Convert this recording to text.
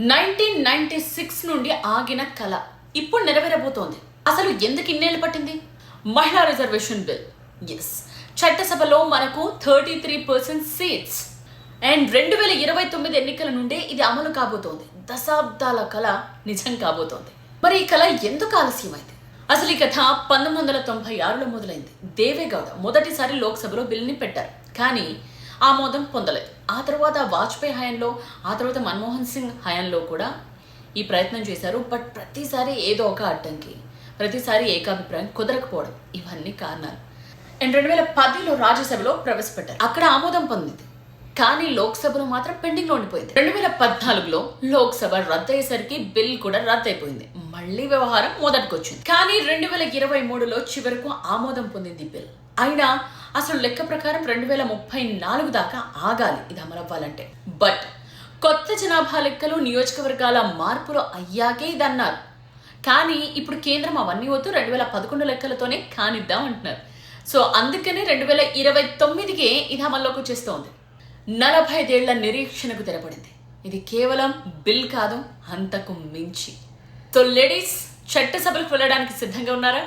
1996 నుండి ఆగిన కళ ఇప్పుడు నెరవేరబోతోంది. అసలు ఎందుకు ఇన్నేళ్ళు పట్టింది? మహిళా రిజర్వేషన్ బిల్. ఎస్, చట్టసభలో మనకు 33% సీట్స్ అండ్ 2029 ఎన్నికల నుండే ఇది అమలు కాబోతోంది. దశాబ్దాల కళ నిజం కాబోతోంది. మరి ఈ కళ ఎందుకు ఆలస్యమైంది? అసలు ఈ కథ 1996లో మొదలైంది. దేవేగౌడ మొదటిసారి లోక్సభలో బిల్ని పెట్టారు, కానీ ఆమోదం పొందలేదు. ఆ తర్వాత వాజ్పేయి హయాంలో, ఆ తర్వాత మన్మోహన్ సింగ్ హయాంలో కూడా ఈ ప్రయత్నం చేశారు. బట్ ప్రతిసారి ఏదో ఒక అడ్డంకి, ప్రతిసారి ఏకాభిప్రాయం కుదరకపోవడం, ఇవన్నీ కారణాలు. అండ్ 2010లో రాజ్యసభలో ప్రవేశపెట్టారు, అక్కడ ఆమోదం పొందింది. కానీ లోక్సభలో మాత్రం పెండింగ్లో ఉండిపోయింది. 2014లో లోక్సభ రద్దయ్యేసరికి బిల్ కూడా రద్దయిపోయింది. మళ్ళీ వ్యవహారం మొదటికొచ్చింది. కానీ 2023లో చివరకు ఆమోదం పొందింది బిల్. అయినా అసలు లెక్క ప్రకారం 2034 దాకా ఆగాలి ఇది అమలవ్వాలంటే. బట్ కొత్త జనాభా లెక్కలు, నియోజకవర్గాల మార్పులు అయ్యాకే ఇది అన్నారు. కానీ ఇప్పుడు కేంద్రం అవన్నీ వద్దు, 2011 లెక్కలతోనే కానిద్దాం అంటున్నారు. సో అందుకనే 2029కే ఇది అమల్లోకి వచ్చేస్తోంది. 45 ఏళ్ల నిరీక్షణకు తెరపడింది. ఇది కేవలం బిల్ కాదు, అంతకు మించి. సో లేడీస్, చట్టసభలకు వెళ్ళడానికి సిద్ధంగా ఉన్నారా?